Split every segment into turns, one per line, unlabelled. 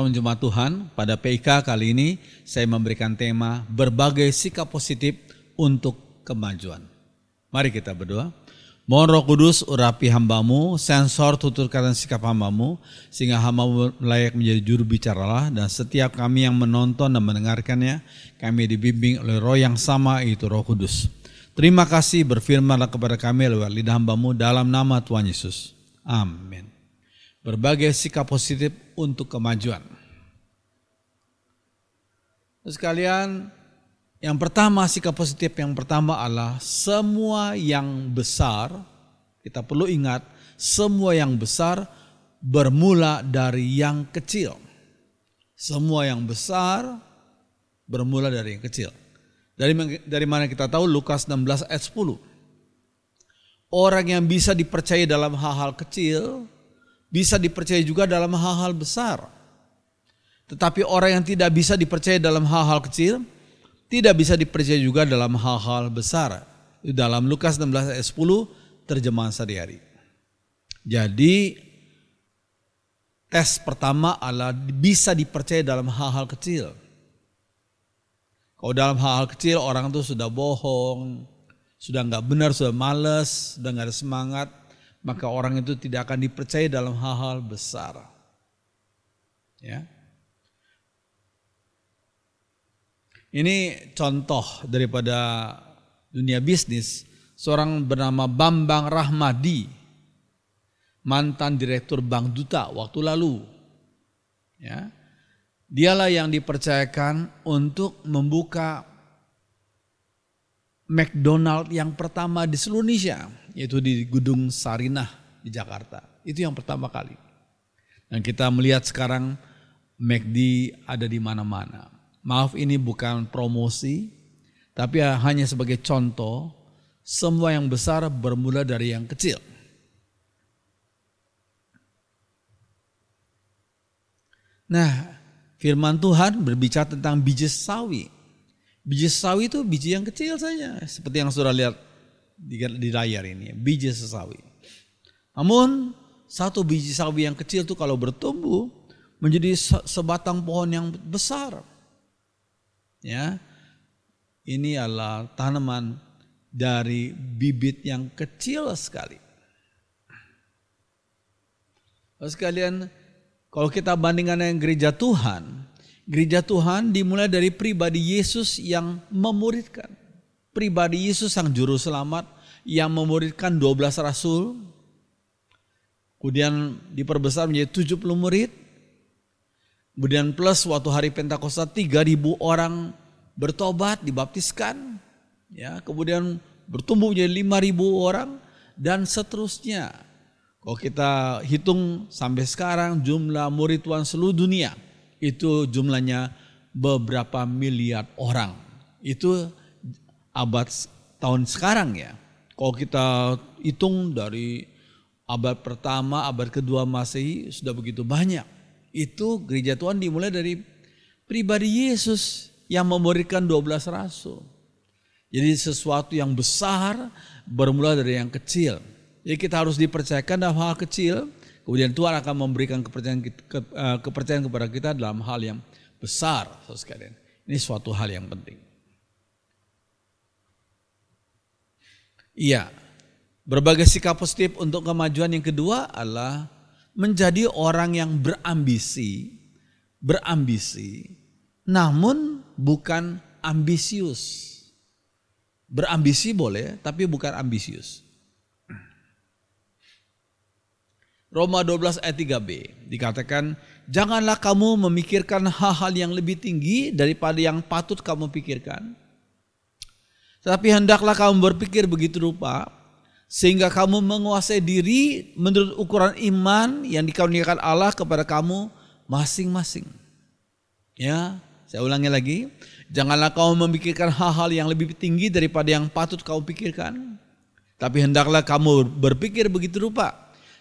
Shalom Jemaat Tuhan, pada PIK kali ini saya memberikan tema berbagai sikap positif untuk kemajuan. Mari kita berdoa. Mohon Roh Kudus urapi hambamu, sensor tuturkan sikap hambamu, sehingga hambamu layak menjadi juru bicaralah, dan setiap kami yang menonton dan mendengarkannya, kami dibimbing oleh Roh yang sama, yaitu Roh Kudus. Terima kasih, berfirmanlah kepada kami lewat lidah hambamu dalam nama Tuhan Yesus. Amin. Berbagai sikap positif untuk kemajuan. Terus kalian, yang pertama, sikap positif yang pertama adalah semua yang besar, kita perlu ingat, semua yang besar bermula dari yang kecil. Semua yang besar bermula dari yang kecil. Dari mana kita tahu? Lukas 16 ayat 10. Orang yang bisa dipercaya dalam hal-hal kecil, bisa dipercaya juga dalam hal-hal besar. Tetapi orang yang tidak bisa dipercaya dalam hal-hal kecil, tidak bisa dipercaya juga dalam hal-hal besar. Dalam Lukas 16 ayat 10 terjemahan sehari-hari. Jadi tes pertama adalah bisa dipercaya dalam hal-hal kecil. Kalau dalam hal-hal kecil orang itu sudah bohong, sudah nggak benar, sudah malas, sudah nggak ada semangat, maka orang itu tidak akan dipercaya dalam hal-hal besar. Ya. Ini contoh daripada dunia bisnis, seorang bernama Bambang Rahmadi, mantan direktur Bank Duta waktu lalu. Ya. Dialah yang dipercayakan untuk membuka McDonald yang pertama di seluruh Indonesia, yaitu di Gedung Sarinah di Jakarta. Itu yang pertama kali. Dan kita melihat sekarang McD ada di mana-mana. Maaf, ini bukan promosi, tapi hanya sebagai contoh, semua yang besar bermula dari yang kecil. Nah, firman Tuhan berbicara tentang biji sawi. Biji sawi itu biji yang kecil saja, seperti yang sudah lihat di layar ini, biji sawi. Namun satu biji sawi yang kecil itu kalau bertumbuh menjadi sebatang pohon yang besar. Ya, ini adalah tanaman dari bibit yang kecil sekali. Lalu sekalian, kalau kita bandingkan dengan gereja Tuhan dimulai dari pribadi Yesus yang memuridkan. Pribadi Yesus sang juru selamat yang memuridkan 12 rasul. Kemudian diperbesar menjadi 70 murid. Kemudian plus waktu hari Pentakosta 3.000 orang bertobat, dibaptiskan. Ya, kemudian bertumbuh menjadi 5.000 orang dan seterusnya. Kalau kita hitung sampai sekarang jumlah murid Tuhan seluruh dunia, itu jumlahnya beberapa miliar orang. Itu abad tahun sekarang ya. Kalau kita hitung dari abad pertama, abad kedua Masehi sudah begitu banyak. Itu gereja Tuhan dimulai dari pribadi Yesus yang memuridkan 12 rasul. Jadi sesuatu yang besar bermula dari yang kecil. Jadi kita harus dipercayakan dalam hal kecil. Kemudian Tuhan akan memberikan kepercayaan kepada kita dalam hal yang besar, saudara sekalian. Ini suatu hal yang penting. Iya, berbagai sikap positif untuk kemajuan yang kedua adalah menjadi orang yang berambisi, namun bukan ambisius. Berambisi boleh, tapi bukan ambisius. Roma 12 ayat 3b dikatakan, janganlah kamu memikirkan hal-hal yang lebih tinggi daripada yang patut kamu pikirkan. Tetapi hendaklah kamu berpikir begitu rupa, sehingga kamu menguasai diri menurut ukuran iman yang dikaruniakan Allah kepada kamu masing-masing. Ya, saya ulangi lagi, janganlah kamu memikirkan hal-hal yang lebih tinggi daripada yang patut kamu pikirkan. Tapi hendaklah kamu berpikir begitu rupa,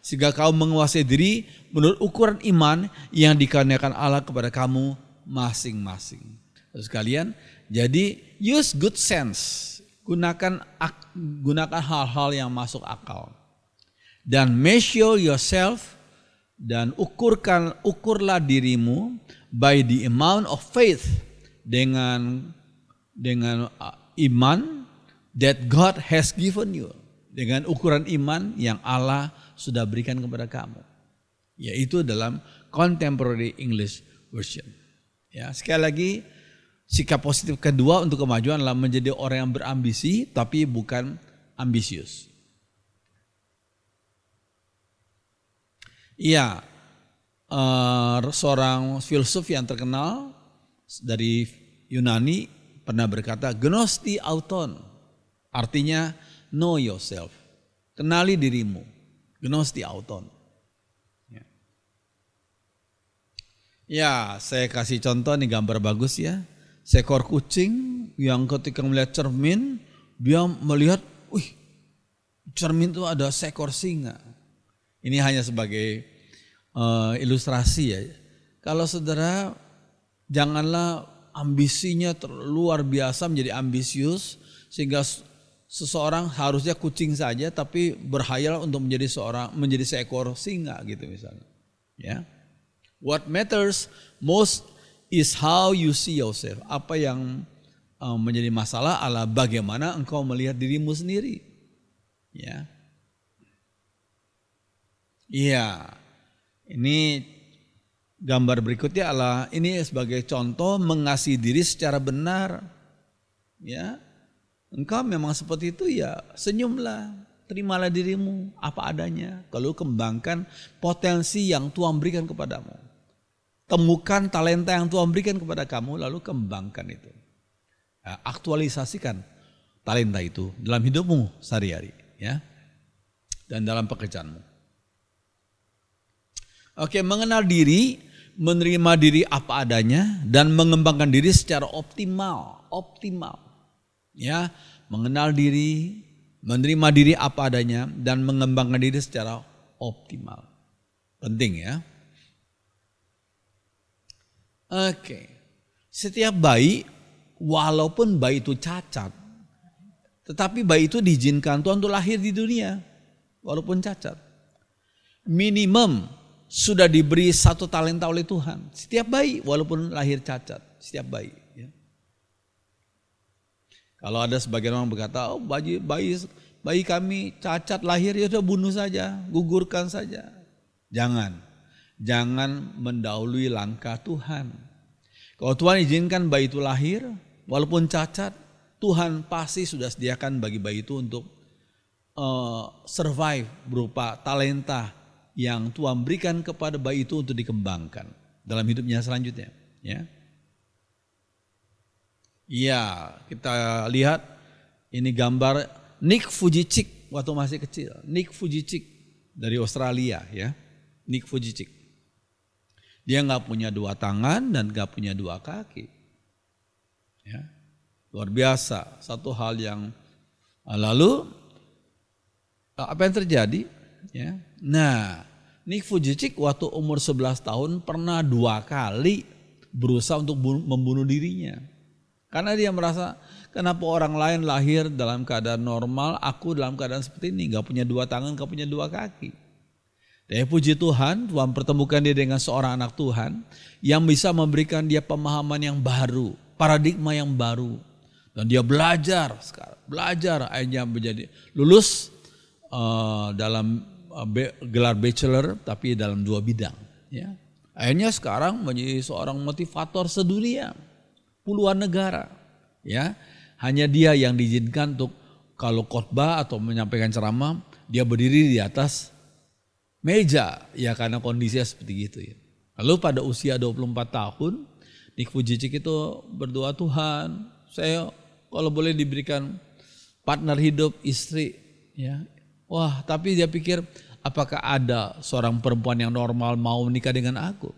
sehingga kamu menguasai diri menurut ukuran iman yang dikaruniakan Allah kepada kamu masing-masing. Terus kalian, jadi use good sense, gunakan hal-hal yang masuk akal, dan measure yourself dan ukurlah dirimu by the amount of faith, dengan iman that God has given you, dengan ukuran iman yang Allah sudah berikan kepada kamu, yaitu dalam Contemporary English Version. Ya, sekali lagi, sikap positif kedua untuk kemajuan adalah menjadi orang yang berambisi tapi bukan ambisius. Iya, seorang filsuf yang terkenal dari Yunani pernah berkata, gnosti auton, artinya know yourself, kenali dirimu, gnosti auton. Ya, saya kasih contoh nih, gambar bagus ya. Seekor kucing yang ketika melihat cermin, dia melihat, cermin itu ada seekor singa. Ini hanya sebagai ilustrasi ya. Kalau saudara, janganlah ambisinya luar biasa menjadi ambisius sehingga seseorang harusnya kucing saja tapi berhayal untuk menjadi seekor singa gitu misalnya. Ya. What matters most is how you see yourself. Apa yang menjadi masalah adalah bagaimana engkau melihat dirimu sendiri. Ya. Iya. Ini gambar berikutnya adalah ini sebagai contoh mengasihi diri secara benar. Ya. Engkau memang seperti itu ya, senyumlah, terimalah dirimu apa adanya. Kalau kembangkan potensi yang Tuhan berikan kepadamu. Temukan talenta yang Tuhan berikan kepada kamu, lalu kembangkan itu. Ya, aktualisasikan talenta itu dalam hidupmu sehari-hari, ya, dan dalam pekerjaanmu. Oke, mengenal diri, menerima diri apa adanya, dan mengembangkan diri secara optimal. Ya, mengenal diri, menerima diri apa adanya, dan mengembangkan diri secara optimal. Penting ya. Oke, setiap bayi, walaupun bayi itu cacat, tetapi bayi itu diizinkan Tuhan untuk lahir di dunia, walaupun cacat. Minimum sudah diberi satu talenta oleh Tuhan. Setiap bayi, walaupun lahir cacat, setiap bayi. Ya. Kalau ada sebagian orang berkata, bayi kami cacat lahir, ya sudah bunuh saja, gugurkan saja. Jangan mendahului langkah Tuhan. Kalau Tuhan izinkan bayi itu lahir, walaupun cacat, Tuhan pasti sudah sediakan bagi bayi itu untuk survive berupa talenta yang Tuhan berikan kepada bayi itu untuk dikembangkan dalam hidupnya selanjutnya. Ya, iya, kita lihat ini gambar Nick Vujicic waktu masih kecil. Nick Vujicic dari Australia, ya, Nick Vujicic. Dia nggak punya dua tangan dan nggak punya dua kaki. Ya, luar biasa. Satu hal yang lalu apa yang terjadi? Ya, nah, Nick Vujicic waktu umur 11 tahun pernah 2 kali berusaha untuk membunuh dirinya. Karena dia merasa, kenapa orang lain lahir dalam keadaan normal, aku dalam keadaan seperti ini, gak punya 2 tangan, gak punya 2 kaki. Dan puji Tuhan, Tuhan pertemukan dia dengan seorang anak Tuhan yang bisa memberikan dia pemahaman yang baru, paradigma yang baru. Dan dia belajar, akhirnya menjadi lulus dalam gelar bachelor tapi dalam 2 bidang. Ya. Akhirnya sekarang menjadi seorang motivator sedunia, puluhan negara. Ya, hanya dia yang diizinkan untuk kalau khotbah atau menyampaikan ceramah, dia berdiri di atas meja, ya karena kondisinya seperti gitu ya. Lalu pada usia 24 tahun, Nick Vujicic itu berdoa, Tuhan, saya kalau boleh diberikan partner hidup, istri, ya. Wah, tapi dia pikir, apakah ada seorang perempuan yang normal mau menikah dengan aku?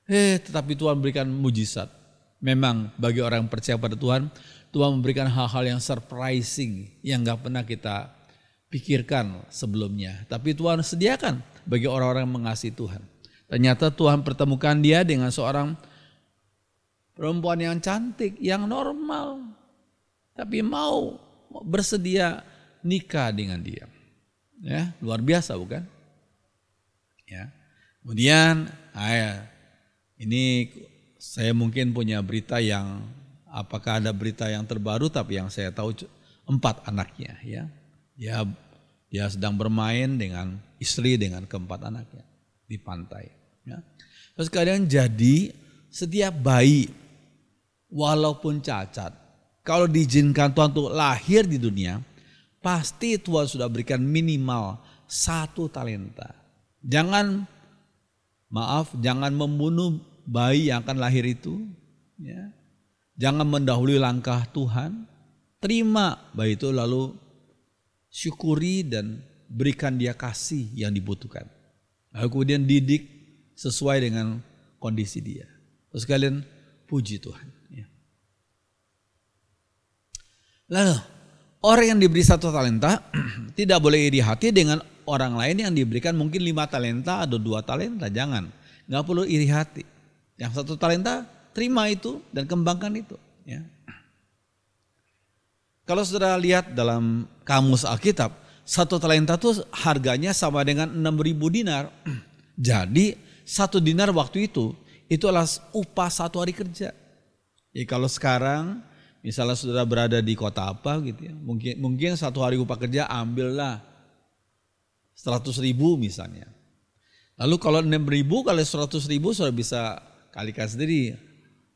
Tetapi Tuhan berikan mujizat. Memang bagi orang yang percaya pada Tuhan, Tuhan memberikan hal-hal yang surprising yang gak pernah kita pikirkan sebelumnya. Tapi Tuhan sediakan bagi orang-orang yang mengasihi Tuhan. Ternyata Tuhan pertemukan dia dengan seorang perempuan yang cantik, yang normal. Tapi mau bersedia nikah dengan dia. Ya, luar biasa bukan? Ya. Kemudian ini saya mungkin punya berita yang, apakah ada berita yang terbaru, tapi yang saya tahu 4 anaknya ya. Dia sedang bermain dengan istri dengan keempat anaknya di pantai ya. Terus kemudian jadi setiap bayi walaupun cacat, kalau diizinkan Tuhan untuk lahir di dunia, pasti Tuhan sudah berikan minimal 1 talenta. Jangan membunuh bayi yang akan lahir itu ya. Jangan mendahului langkah Tuhan. Terima bayi itu lalu syukuri dan berikan dia kasih yang dibutuhkan. Lalu kemudian didik sesuai dengan kondisi dia. Terus kalian puji Tuhan. Ya. Lalu orang yang diberi 1 talenta tidak boleh iri hati dengan orang lain yang diberikan mungkin 5 talenta atau 2 talenta. Jangan, nggak perlu iri hati. Yang 1 talenta terima itu dan kembangkan itu. Ya. Kalau saudara lihat dalam kamus Alkitab, 1 talenta itu harganya sama dengan 6.000 dinar. Jadi 1 dinar waktu itu adalah upah 1 hari kerja. Ya, kalau sekarang misalnya saudara berada di kota apa gitu ya, mungkin 1 hari upah kerja ambillah 100.000 misalnya. Lalu kalau 6.000 kali 100.000 sudah bisa kalikan sendiri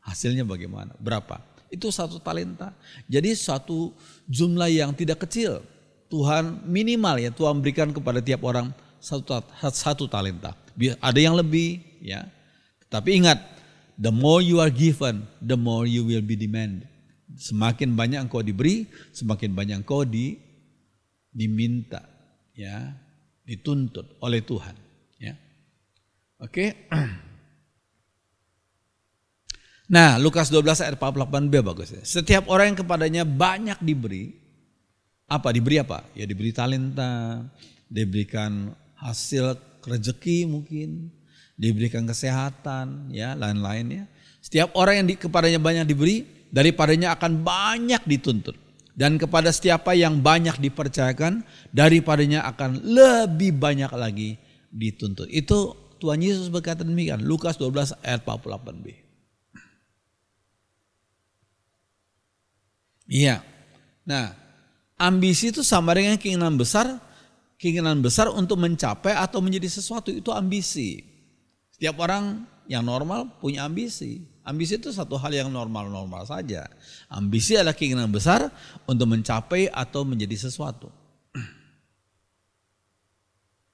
hasilnya bagaimana, berapa. Itu 1 talenta. Jadi satu jumlah yang tidak kecil. Tuhan minimal ya, Tuhan berikan kepada tiap orang 1 talenta. Ada yang lebih ya. Tapi ingat, the more you are given, the more you will be demanded. Semakin banyak engkau diberi, semakin banyak engkau diminta ya, dituntut oleh Tuhan ya. Oke. Nah, Lukas 12 ayat 48b bagus ya. Setiap orang yang kepadanya banyak diberi, diberi apa? Ya diberi talenta, diberikan hasil rezeki mungkin, diberikan kesehatan, ya lain-lain ya. Setiap orang yang kepadanya banyak diberi, daripadanya akan banyak dituntut. Dan kepada siapa yang banyak dipercayakan, daripadanya akan lebih banyak lagi dituntut. Itu Tuhan Yesus berkata demikian, Lukas 12 ayat 48b. Iya. Nah, ambisi itu sama dengan keinginan besar untuk mencapai atau menjadi sesuatu, itu ambisi. Setiap orang yang normal punya ambisi. Ambisi itu satu hal yang normal-normal saja. Ambisi adalah keinginan besar untuk mencapai atau menjadi sesuatu.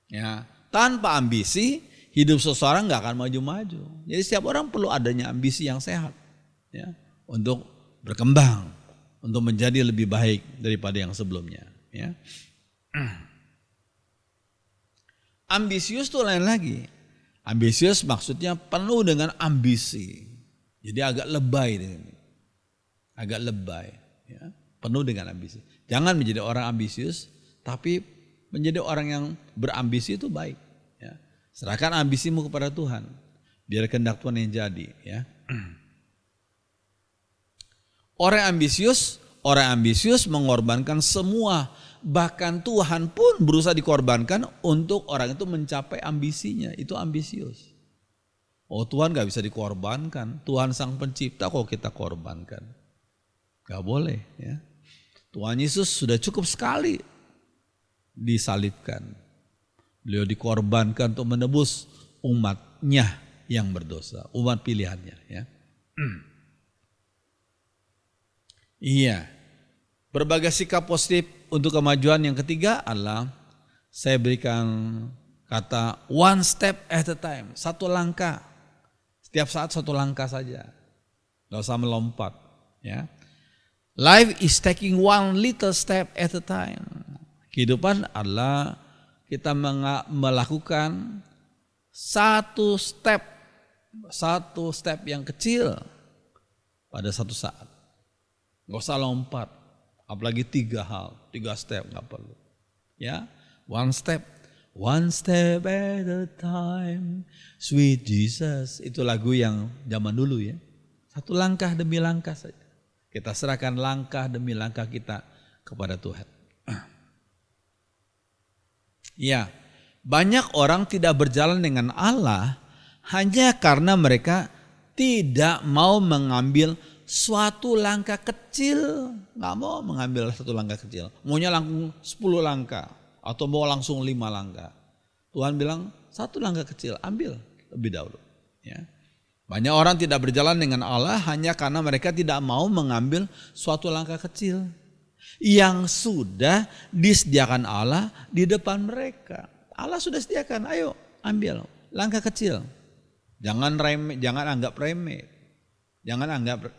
Ya, tanpa ambisi hidup seseorang nggak akan maju-maju. Jadi setiap orang perlu adanya ambisi yang sehat, ya, untuk berkembang, untuk menjadi lebih baik daripada yang sebelumnya. Ya. Ambisius itu lain lagi. Ambisius maksudnya penuh dengan ambisi. Jadi agak lebay ini. Agak lebay. Ya. Penuh dengan ambisi. Jangan menjadi orang ambisius, tapi menjadi orang yang berambisi itu baik. Ya. Serahkan ambisimu kepada Tuhan. Biar kehendak Tuhan yang jadi. Ya. Orang ambisius mengorbankan semua, bahkan Tuhan pun berusaha dikorbankan untuk orang itu mencapai ambisinya. Itu ambisius. Oh, Tuhan gak bisa dikorbankan, Tuhan sang pencipta kok kita korbankan. Gak boleh ya. Tuhan Yesus sudah cukup sekali disalibkan. Beliau dikorbankan untuk menebus umatnya yang berdosa, umat pilihannya ya. Iya, berbagai sikap positif untuk kemajuan. Yang ketiga adalah saya berikan kata one step at a time, 1 langkah. Setiap saat 1 langkah saja, gak usah melompat. Ya. Life is taking one little step at a time. Kehidupan adalah kita melakukan satu step yang kecil pada satu saat. Gak usah lompat, apalagi 3 step gak perlu. Ya, one step at a time, sweet Jesus. Itu lagu yang zaman dulu ya. 1 langkah demi langkah saja. Kita serahkan langkah demi langkah kita kepada Tuhan. Ya, Banyak orang tidak berjalan dengan Allah hanya karena mereka tidak mau mengambil suatu langkah kecil. Nggak mau mengambil satu langkah kecil. Maunya langsung 10 langkah atau mau langsung 5 langkah. Tuhan bilang satu langkah kecil, ambil lebih dahulu. Ya. Banyak orang tidak berjalan dengan Allah hanya karena mereka tidak mau mengambil suatu langkah kecil yang sudah disediakan Allah di depan mereka. Allah sudah sediakan, ayo ambil langkah kecil. Jangan remeh, jangan anggap remeh. Jangan anggap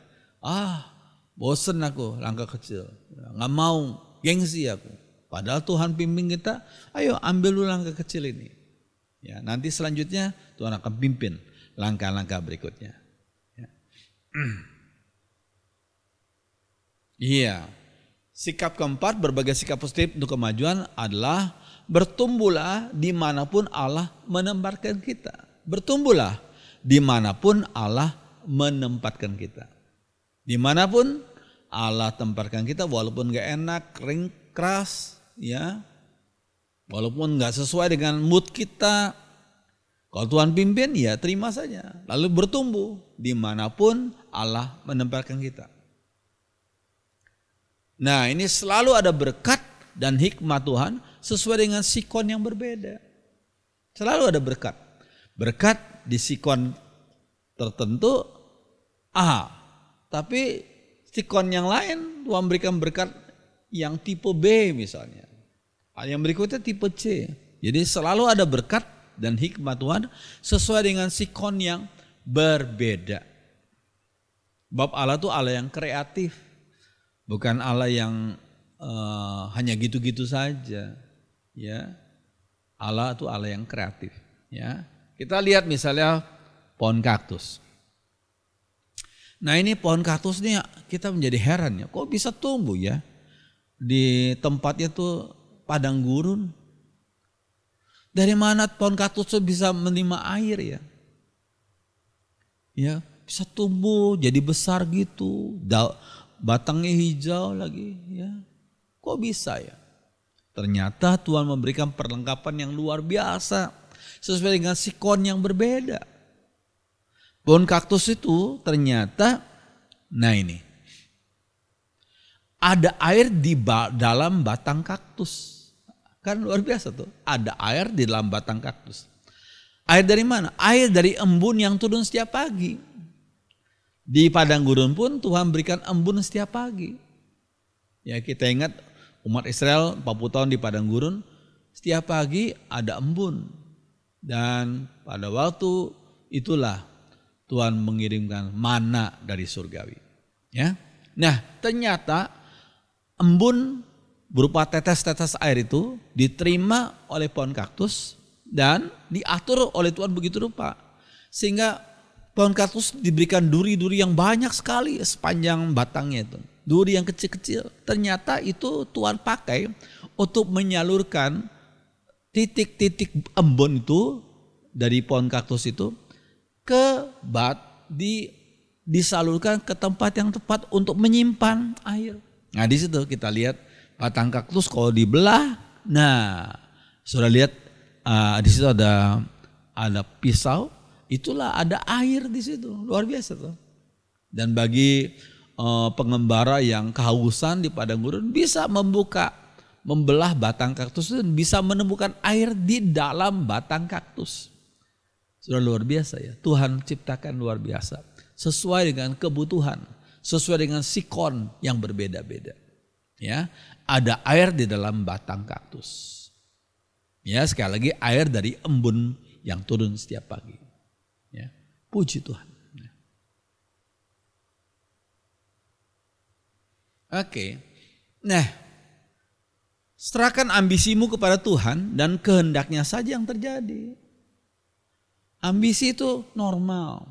bosen aku langkah kecil. Nggak mau, gengsi aku. Padahal Tuhan pimpin kita, ayo ambil dulu langkah kecil ini. Ya, nanti selanjutnya Tuhan akan pimpin langkah-langkah berikutnya. Ya. Iya. Sikap keempat, berbagai sikap positif untuk kemajuan adalah bertumbuhlah dimanapun Allah menempatkan kita. Bertumbuhlah dimanapun Allah menempatkan kita. Dimanapun Allah tempatkan kita, walaupun gak enak, kering, keras, ya, walaupun gak sesuai dengan mood kita, kalau Tuhan pimpin ya terima saja. Lalu bertumbuh dimanapun Allah menempatkan kita. Nah, ini selalu ada berkat dan hikmat Tuhan sesuai dengan sikon yang berbeda. Selalu ada berkat. Berkat di sikon tertentu tapi sikon yang lain Tuhan berikan berkat yang tipe B misalnya. Yang berikutnya tipe C. Jadi selalu ada berkat dan hikmat Tuhan sesuai dengan sikon yang berbeda. Bab Allah itu Allah yang kreatif. Bukan Allah yang hanya gitu-gitu saja, ya. Allah itu Allah yang kreatif, ya. Kita lihat misalnya pohon kaktus. Nah, ini pohon kaktus ini kita menjadi heran ya, kok bisa tumbuh ya di tempatnya tuh padang gurun. Dari mana pohon kaktus itu bisa menerima air ya? Ya, bisa tumbuh jadi besar gitu. Batangnya hijau lagi ya. Kok bisa ya? Ternyata Tuhan memberikan perlengkapan yang luar biasa sesuai dengan sikon yang berbeda. Pohon kaktus itu ternyata, nah ini, ada air di dalam batang kaktus. Kan luar biasa tuh, ada air di dalam batang kaktus. Air dari mana? Air dari embun yang turun setiap pagi. Di padang gurun pun Tuhan berikan embun setiap pagi. Ya, kita ingat umat Israel 40 tahun di padang gurun, setiap pagi ada embun. Dan pada waktu itulah Tuhan mengirimkan mana dari surgawi. Ya. Nah, ternyata embun berupa tetes-tetes air itu diterima oleh pohon kaktus dan diatur oleh Tuhan begitu rupa. Sehingga pohon kaktus diberikan duri-duri yang banyak sekali sepanjang batangnya itu. Duri yang kecil-kecil. Ternyata itu Tuhan pakai untuk menyalurkan titik-titik embun itu dari pohon kaktus itu ke disalurkan ke tempat yang tepat untuk menyimpan air. Nah, di situ kita lihat batang kaktus kalau dibelah. Nah, sudah lihat di situ ada pisau. Itulah ada air di situ, luar biasa tuh. Dan bagi pengembara yang kehausan di padang gurun bisa membelah batang kaktus dan bisa menemukan air di dalam batang kaktus. Sudah luar biasa ya, Tuhan ciptakan luar biasa. Sesuai dengan kebutuhan, sesuai dengan sikon yang berbeda-beda. Ya, ada air di dalam batang kaktus. Ya, sekali lagi air dari embun yang turun setiap pagi. Ya, puji Tuhan. Oke. Nah, serahkan ambisimu kepada Tuhan dan kehendaknya saja yang terjadi. Ambisi itu normal.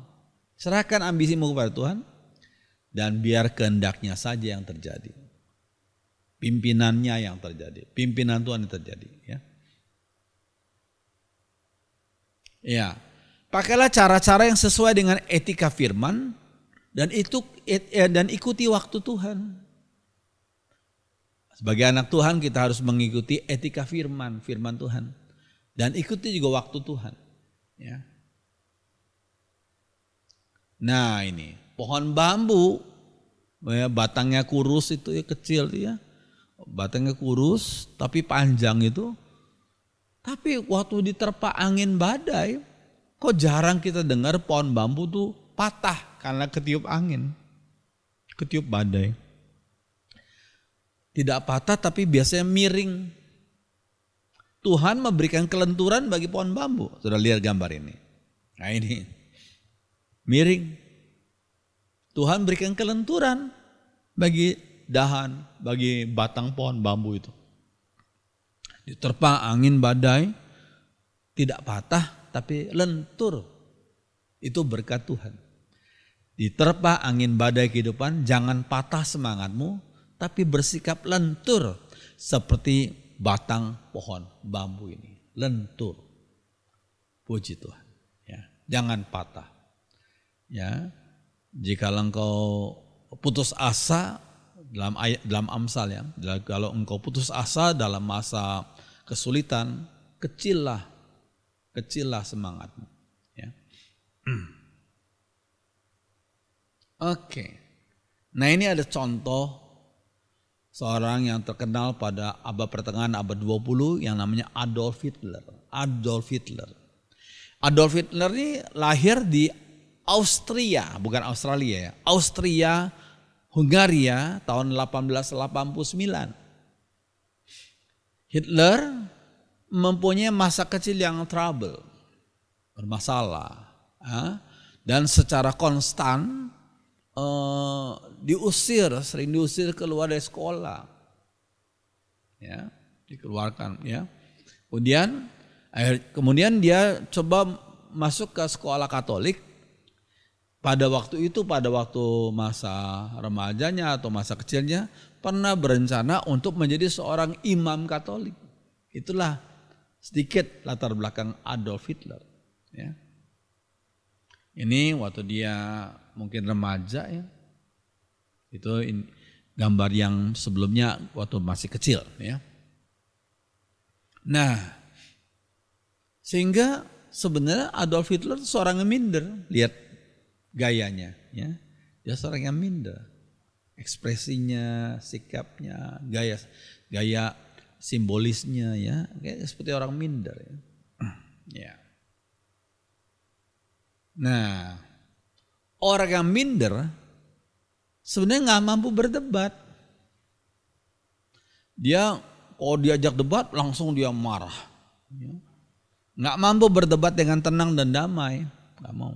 Serahkan ambisimu kepada Tuhan dan biar kehendaknya saja yang terjadi. Pimpinannya yang terjadi. Pimpinan Tuhan yang terjadi. Ya. Ya. Pakailah cara-cara yang sesuai dengan etika firman dan ikuti waktu Tuhan. Sebagai anak Tuhan kita harus mengikuti etika firman Tuhan. Dan ikuti juga waktu Tuhan. Ya. Nah ini pohon bambu, ya, batangnya kurus itu ya, kecil ya, batangnya kurus tapi panjang itu. Tapi waktu diterpa angin badai, kok jarang kita dengar pohon bambu tuh patah karena ketiup angin, ketiup badai. Tidak patah tapi biasanya miring. Tuhan memberikan kelenturan bagi pohon bambu. Sudah lihat gambar ini. Nah ini miring. Tuhan berikan kelenturan bagi dahan, bagi batang pohon bambu itu. Diterpa angin badai, tidak patah tapi lentur. Itu berkat Tuhan. Diterpa angin badai kehidupan, jangan patah semangatmu, tapi bersikap lentur seperti batang pohon bambu ini. Lentur. Puji Tuhan. Ya, jangan patah. Ya, jika engkau putus asa dalam Amsal ya, kalau engkau putus asa dalam masa kesulitan, kecillah semangatmu. Ya. Oke. Nah ini ada contoh seorang yang terkenal pada abad pertengahan abad 20 yang namanya Adolf Hitler. Adolf Hitler ini lahir di Austria, bukan Australia ya. Austria, Hungaria tahun 1889. Hitler mempunyai masa kecil yang trouble, bermasalah. Dan secara konstan sering diusir keluar dari sekolah, ya, dikeluarkan, ya. Kemudian dia coba masuk ke sekolah Katolik. Pada waktu masa remajanya atau masa kecilnya pernah berencana untuk menjadi seorang imam Katolik. Itulah sedikit latar belakang Adolf Hitler, ya. Ini waktu dia mungkin remaja ya. Itu gambar yang sebelumnya waktu masih kecil ya. Nah, sehingga sebenarnya Adolf Hitler seorang yang minder, lihat gayanya ya. Dia seorang yang minder. Ekspresinya, sikapnya, gaya simbolisnya ya, kayak seperti orang minder ya. Ya. Nah, orang yang minder sebenarnya nggak mampu berdebat. Dia kalau diajak debat langsung dia marah. Nggak mampu berdebat dengan tenang dan damai, nggak mau.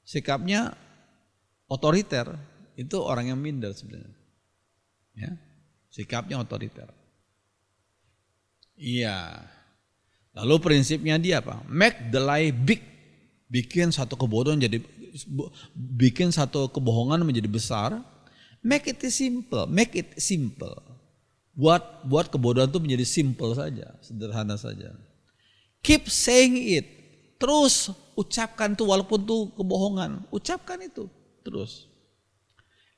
Sikapnya otoriter, itu orang yang minder sebenarnya. Ya, sikapnya otoriter. Iya. Lalu prinsipnya dia apa? Make the lie big. Bikin satu kebohongan menjadi besar. Make it simple. Buat kebodohan itu menjadi simple saja, sederhana saja. Keep saying it. Terus ucapkan itu walaupun itu kebohongan. Ucapkan itu terus.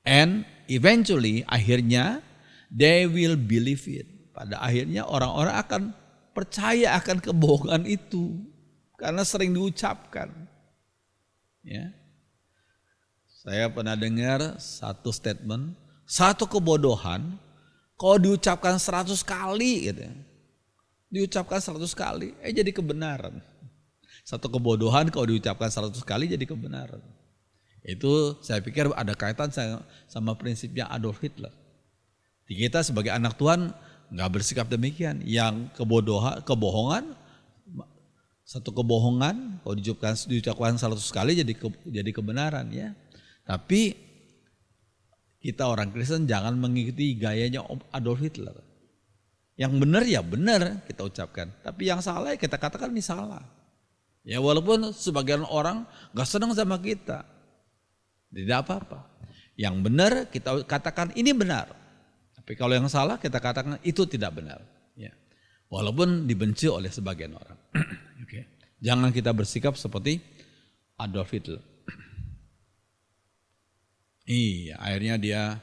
And eventually akhirnya they will believe it. Pada akhirnya orang-orang akan percaya akan kebohongan itu. Karena sering diucapkan. Ya. Saya pernah dengar satu statement, satu kebodohan kalau diucapkan 100 kali gitu. Diucapkan 100 kali jadi kebenaran. Satu kebodohan kalau diucapkan 100 kali jadi kebenaran. Itu saya pikir ada kaitan sama prinsipnya Adolf Hitler. Kita sebagai anak Tuhan nggak bersikap demikian. Yang kebohongan, satu kebohongan kalau diucapkan 100 kali jadi kebenaran ya. Tapi kita orang Kristen jangan mengikuti gayanya Adolf Hitler. Yang benar ya benar kita ucapkan, tapi yang salah ya kita katakan ini salah. Ya walaupun sebagian orang gak senang sama kita, tidak apa-apa. Yang benar kita katakan ini benar, tapi kalau yang salah kita katakan itu tidak benar. Ya. Walaupun dibenci oleh sebagian orang. Okay. Jangan kita bersikap seperti Adolf Hitler. Iya, akhirnya dia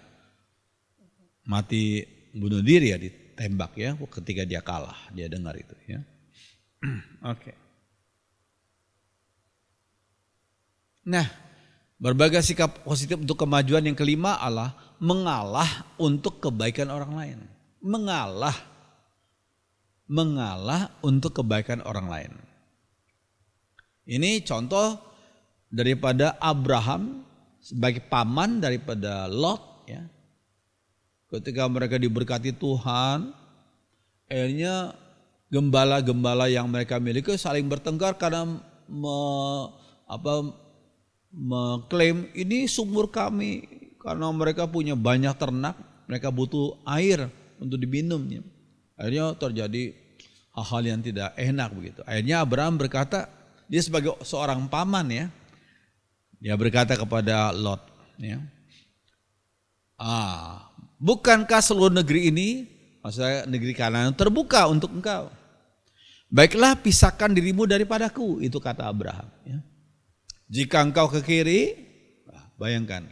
mati bunuh diri ya, ditembak ya ketika dia kalah, dia dengar itu ya. Oke. Nah, berbagai sikap positif untuk kemajuan yang kelima adalah mengalah untuk kebaikan orang lain. Mengalah untuk kebaikan orang lain. Ini contoh daripada Abraham sebagai paman daripada Lot, ya. Ketika mereka diberkati Tuhan, akhirnya gembala-gembala yang mereka miliki saling bertengkar karena mengklaim ini sumur kami, karena mereka punya banyak ternak, mereka butuh air untuk diminumnya. Akhirnya terjadi hal-hal yang tidak enak begitu. Akhirnya Abraham berkata, dia sebagai seorang paman, ya, dia berkata kepada Lot, ya, bukankah seluruh negeri ini, maksudnya negeri Kanaan, terbuka untuk engkau? Baiklah, pisahkan dirimu daripadaku, itu kata Abraham, ya. Jika engkau ke kiri, bayangkan,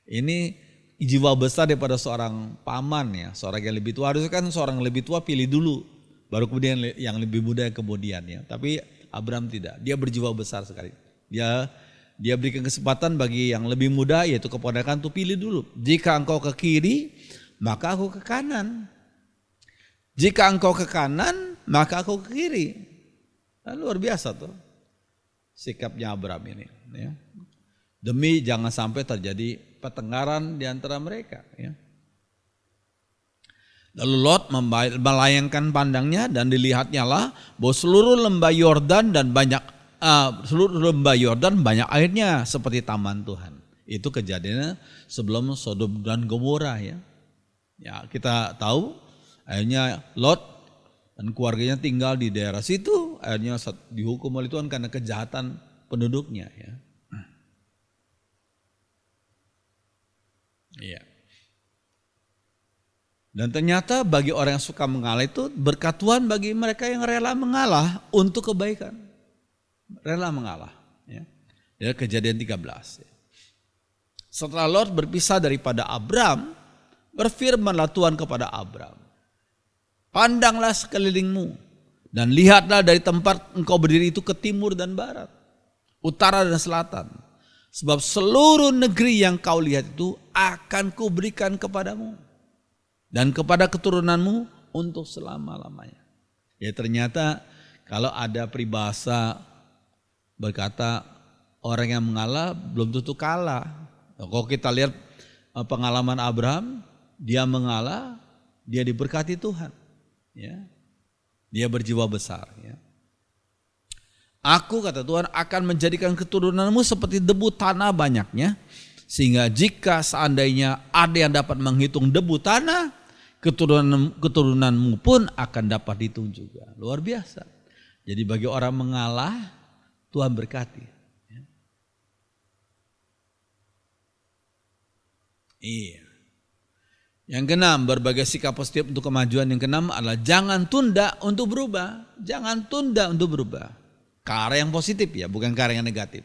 ini jiwa besar daripada seorang paman, ya, seorang yang lebih tua. Harusnya kan seorang yang lebih tua pilih dulu, baru kemudian yang lebih muda kemudian, ya. Tapi Abraham tidak, dia berjiwa besar sekali. Dia berikan kesempatan bagi yang lebih muda, yaitu keponakan, untuk pilih dulu. Jika engkau ke kiri, maka aku ke kanan. Jika engkau ke kanan, maka aku ke kiri. Luar biasa tuh sikapnya Abraham ini, ya. Demi jangan sampai terjadi pertengkaran di antara mereka, ya. Lalu Lot melayangkan pandangnya dan dilihatnya lah bahwa seluruh lembah Yordan banyak airnya seperti taman Tuhan. Itu kejadiannya sebelum Sodom dan Gomora, ya. Ya, kita tahu akhirnya Lot dan keluarganya tinggal di daerah situ, akhirnya dihukum oleh Tuhan karena kejahatan penduduknya, ya. Iya. Dan ternyata bagi orang yang suka mengalah itu berkat Tuhan bagi mereka yang rela mengalah untuk kebaikan. Rela mengalah, ya. Ya, Kejadian 13. Ya. Setelah Lot berpisah daripada Abram, berfirmanlah Tuhan kepada Abram, pandanglah sekelilingmu dan lihatlah dari tempat engkau berdiri itu ke timur dan barat, utara dan selatan. Sebab seluruh negeri yang kau lihat itu akan kuberikan kepadamu dan kepada keturunanmu untuk selama-lamanya. Ya, ternyata kalau ada peribahasa berkata orang yang mengalah belum tentu kalah. Kalau kita lihat pengalaman Abraham, dia mengalah, dia diberkati Tuhan. Ya, dia berjiwa besar, ya. Aku, kata Tuhan, akan menjadikan keturunanmu seperti debu tanah banyaknya, sehingga jika seandainya ada yang dapat menghitung debu tanah, keturunanmu pun akan dapat dihitung juga. Luar biasa. Jadi bagi orang mengalah, Tuhan berkati, ya. Iya. Yang keenam, berbagai sikap positif untuk kemajuan yang keenam adalah jangan tunda untuk berubah. Jangan tunda untuk berubah. Ke arah yang positif, ya, bukan ke arah yang negatif.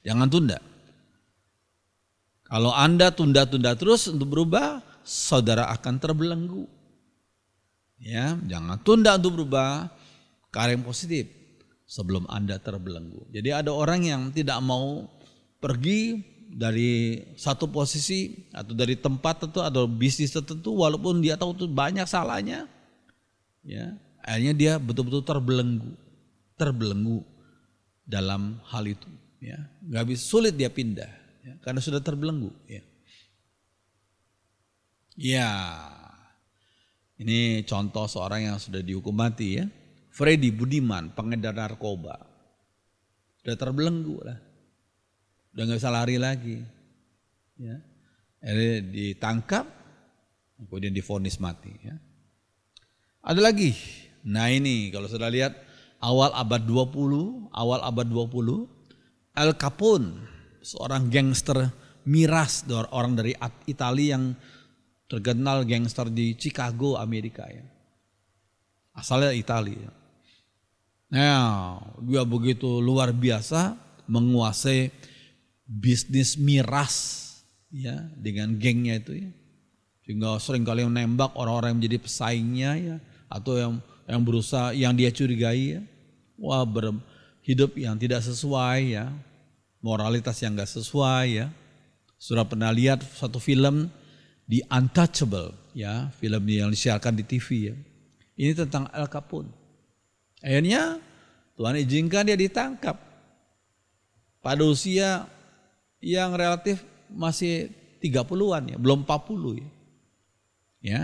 Jangan tunda. Kalau Anda tunda-tunda terus untuk berubah, saudara akan terbelenggu. Ya, jangan tunda untuk berubah ke arah yang positif sebelum Anda terbelenggu. Jadi ada orang yang tidak mau pergi dari satu posisi atau dari tempat tertentu atau bisnis tertentu walaupun dia tahu itu banyak salahnya, ya, akhirnya dia betul-betul terbelenggu dalam hal itu, ya. Nggak bisa, sulit dia pindah, ya, karena sudah terbelenggu, ya. Ya, ini contoh seorang yang sudah dihukum mati, ya, Freddy Budiman, pengedar narkoba, sudah terbelenggu lah. Udah nggak bisa lari lagi, ya. Akhirnya ditangkap, kemudian divonis mati, ya. Ada lagi, nah ini kalau sudah lihat awal abad 20, Al Capone, seorang gangster miras, orang dari Italia yang terkenal gangster di Chicago, Amerika, ya. Asalnya Italia. Nah, dia begitu luar biasa menguasai bisnis miras, ya, dengan gengnya itu, ya. Sehingga seringkali menembak orang-orang yang menjadi pesaingnya, ya, atau yang berusaha, yang dia curigai, ya. Wah, hidup yang tidak sesuai ya, moralitas yang gak sesuai ya. Sudah pernah lihat satu film The Untouchable ya, film yang disiarkan di TV ya. Ini tentang Al Capone. Akhirnya Tuhan izinkan dia ditangkap pada usia yang relatif masih 30-an ya, belum 40 ya. Ya.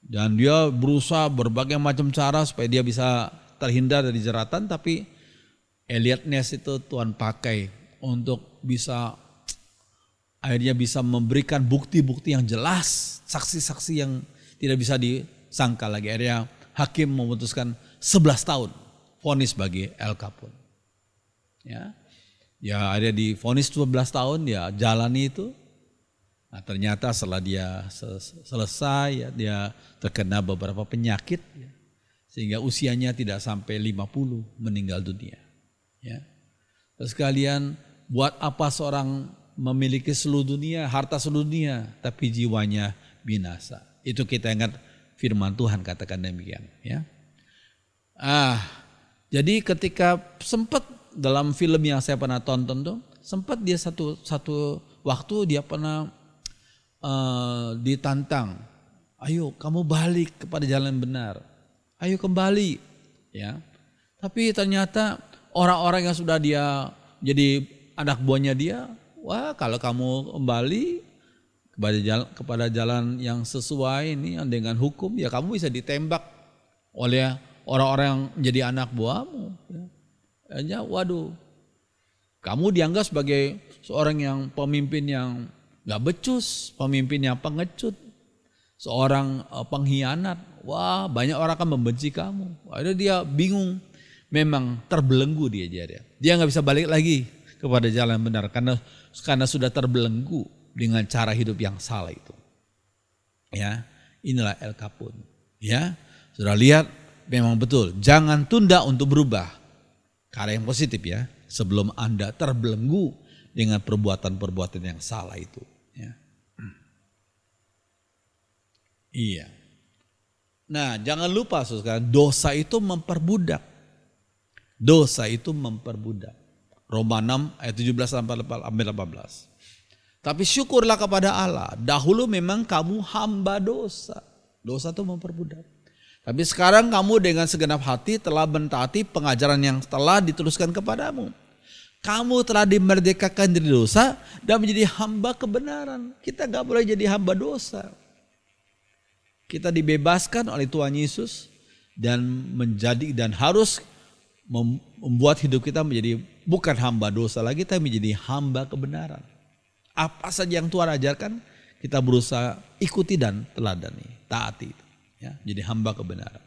Dan dia berusaha berbagai macam cara supaya dia bisa terhindar dari jeratan, tapi Elliot Ness itu Tuhan pakai untuk bisa akhirnya bisa memberikan bukti-bukti yang jelas, saksi-saksi yang tidak bisa disangkal lagi. Akhirnya hakim memutuskan 11 tahun vonis bagi Al Capone. Ya ada di vonis 12 tahun ya jalani itu. Nah, ternyata setelah dia selesai ya, dia terkena beberapa penyakit ya, sehingga usianya tidak sampai 50 meninggal dunia. Ya. Terus kalian buat apa seorang memiliki seluruh dunia, harta seluruh dunia, tapi jiwanya binasa. Itu kita ingat firman Tuhan katakan demikian. Ya. Jadi ketika sempat dalam film yang saya pernah tonton tuh, sempat dia satu waktu dia pernah ditantang, ayo kamu balik kepada jalan benar, ayo kembali, ya. Tapi ternyata orang-orang yang sudah dia jadi anak buahnya dia, wah kalau kamu kembali kepada jalan yang sesuai ini dengan hukum, ya kamu bisa ditembak oleh orang-orang yang menjadi anak buahmu. Ya. Waduh, kamu dianggap sebagai seorang yang pemimpin yang gak becus, pemimpin yang pengecut, seorang pengkhianat. Wah, banyak orang akan membenci kamu. Akhirnya dia bingung, memang terbelenggu dia. Dia gak bisa balik lagi kepada jalan benar karena sudah terbelenggu dengan cara hidup yang salah itu. Ya, inilah Al Capone. Ya, sudah lihat memang betul. Jangan tunda untuk berubah ke arah yang positif ya, sebelum Anda terbelenggu dengan perbuatan-perbuatan yang salah itu. Ya. Iya. Nah, jangan lupa saudara, dosa itu memperbudak. Dosa itu memperbudak. Roma 6 ayat 17 sampai 18. Tapi syukurlah kepada Allah, dahulu memang kamu hamba dosa. Dosa itu memperbudak. Tapi sekarang kamu dengan segenap hati telah mentaati pengajaran yang telah dituliskan kepadamu. Kamu telah dimerdekakan dari dosa dan menjadi hamba kebenaran. Kita gak boleh jadi hamba dosa. Kita dibebaskan oleh Tuhan Yesus dan harus membuat hidup kita menjadi bukan hamba dosa lagi, tapi menjadi hamba kebenaran. Apa saja yang Tuhan ajarkan, kita berusaha ikuti dan teladani, taati. Ya, jadi hamba kebenaran.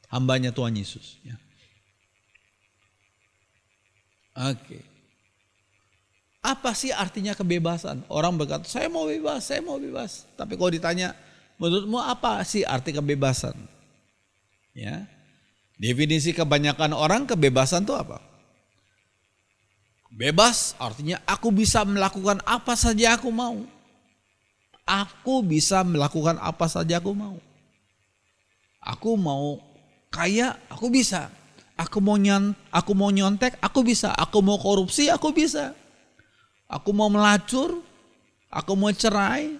Hambanya Tuhan Yesus. Ya. Oke. Apa sih artinya kebebasan? Orang berkata, saya mau bebas, saya mau bebas. Tapi kalau ditanya, menurutmu apa sih arti kebebasan? Ya, definisi kebanyakan orang kebebasan itu apa? Bebas artinya aku bisa melakukan apa saja aku mau. Aku bisa melakukan apa saja aku mau. Aku mau kaya, aku bisa. Aku mau nyontek, aku bisa. Aku mau korupsi, aku bisa. Aku mau melacur, aku mau cerai,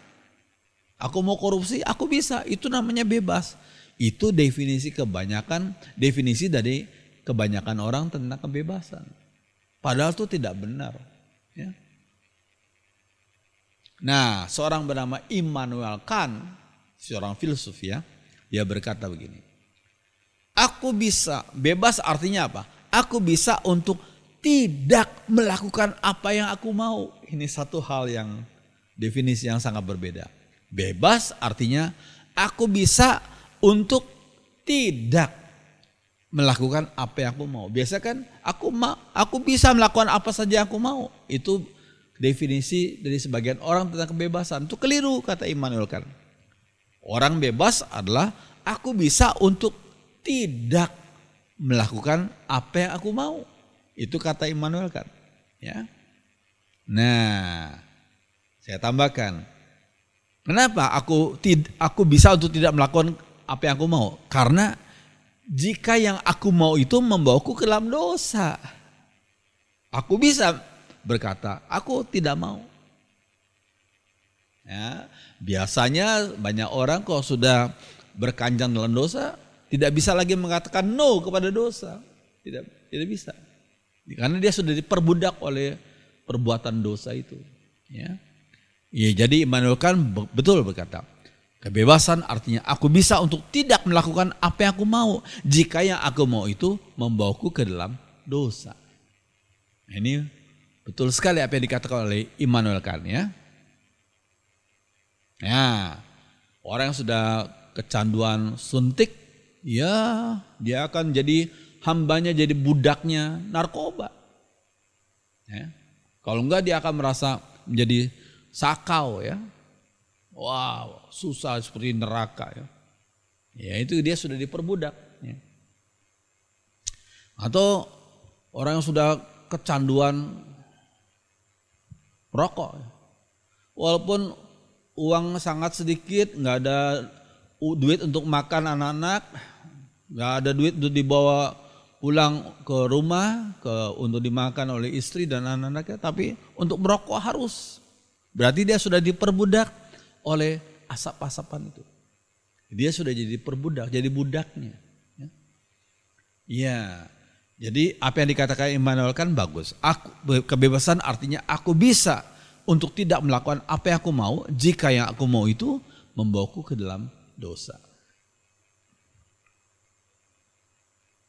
aku mau korupsi, aku bisa. Itu namanya bebas. Itu definisi dari kebanyakan orang tentang kebebasan. Padahal itu tidak benar. Ya. Nah, seorang bernama Immanuel Kant, seorang filsuf ya, dia berkata begini. Aku bisa, bebas artinya apa? Aku bisa untuk tidak melakukan apa yang aku mau. Ini satu hal yang definisi yang sangat berbeda. Bebas artinya aku bisa untuk tidak melakukan apa yang aku mau. Biasa kan aku bisa melakukan apa saja yang aku mau. Itu definisi dari sebagian orang tentang kebebasan. Itu keliru kata Immanuel Kant. Orang bebas adalah aku bisa untuk tidak melakukan apa yang aku mau. Itu kata Immanuel Kant. Ya. Nah, saya tambahkan. Kenapa aku bisa untuk tidak melakukan apa yang aku mau? Karena jika yang aku mau itu membawaku ke dalam dosa. Aku bisa berkata, aku tidak mau. Ya, biasanya banyak orang kalau sudah berkanjang dalam dosa, tidak bisa lagi mengatakan no kepada dosa. Tidak bisa. Karena dia sudah diperbudak oleh perbuatan dosa itu. Ya, jadi Immanuel Kant betul berkata, kebebasan artinya aku bisa untuk tidak melakukan apa yang aku mau jika yang aku mau itu membawaku ke dalam dosa. Ini betul sekali apa yang dikatakan oleh Immanuel Kant ya. Ya, orang yang sudah kecanduan suntik, ya dia akan jadi hambanya, jadi budaknya narkoba. Ya. Kalau enggak dia akan merasa menjadi sakau ya. Wow, susah seperti neraka ya. Ya itu dia sudah diperbudak. Ya. Atau orang yang sudah kecanduan rokok. Walaupun uang sangat sedikit, nggak ada duit untuk makan anak-anak, nggak ada duit untuk dibawa pulang ke rumah, untuk dimakan oleh istri dan anak-anaknya, tapi untuk merokok harus. Berarti dia sudah diperbudak oleh asap-asapan itu. Dia sudah jadi perbudak, jadi budaknya. Ya, jadi apa yang dikatakan Immanuel kan bagus. Kebebasan artinya aku bisa untuk tidak melakukan apa yang aku mau jika yang aku mau itu membawaku ke dalam dosa.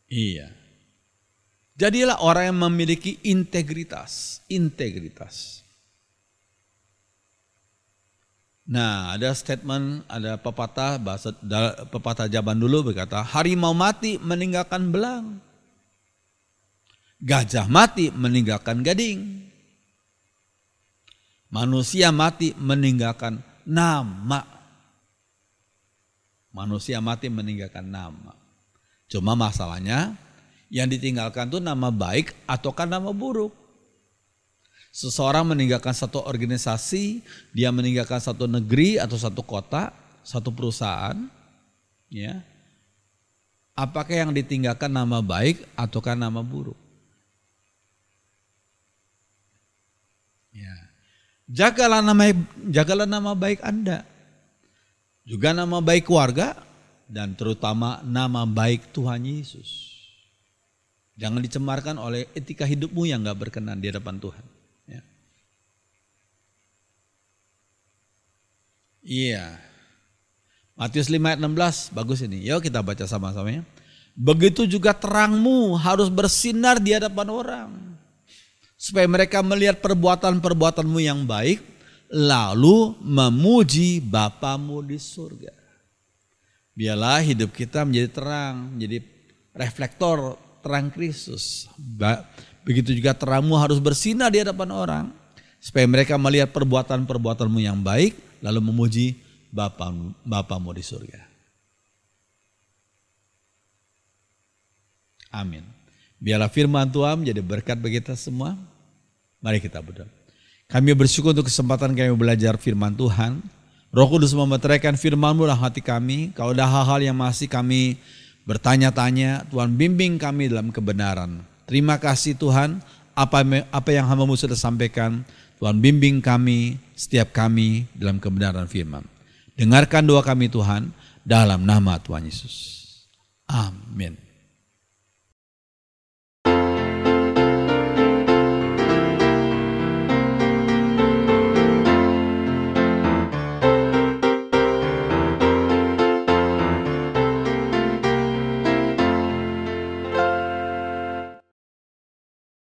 Iya. Jadilah orang yang memiliki integritas. Nah, ada statement, ada pepatah, pepatah zaman dulu berkata, harimau mati meninggalkan belang, gajah mati meninggalkan gading, manusia mati meninggalkan nama. Manusia mati meninggalkan nama. Cuma masalahnya yang ditinggalkan itu nama baik ataukah nama buruk. Seseorang meninggalkan satu organisasi, dia meninggalkan satu negeri atau satu kota, satu perusahaan, ya. Apakah yang ditinggalkan nama baik ataukah nama buruk? Ya. Jagalah nama baik Anda. Juga nama baik keluarga dan terutama nama baik Tuhan Yesus. Jangan dicemarkan oleh etika hidupmu yang gak berkenan di hadapan Tuhan. Iya. Matius 5 ayat 16, bagus ini. Yuk kita baca sama-sama ya. Begitu juga terangmu harus bersinar di hadapan orang. Supaya mereka melihat perbuatan-perbuatanmu yang baik, lalu memuji Bapamu di surga. Biarlah hidup kita menjadi terang, menjadi reflektor terang Kristus. Begitu juga terangmu harus bersinar di hadapan orang. Supaya mereka melihat perbuatan-perbuatanmu yang baik, lalu memuji Bapamu di surga. Amin. Biarlah firman Tuhan menjadi berkat bagi kita semua. Mari kita berdoa. Kami bersyukur untuk kesempatan kami belajar firman Tuhan. Roh Kudus memeteraikan firman-Mu dalam hati kami. Kalau ada hal-hal yang masih kami bertanya-tanya, Tuhan bimbing kami dalam kebenaran. Terima kasih Tuhan, apa yang hamba-Mu sudah sampaikan, Tuhan bimbing kami, setiap kami dalam kebenaran firman. Dengarkan doa kami Tuhan, dalam nama Tuhan Yesus. Amin.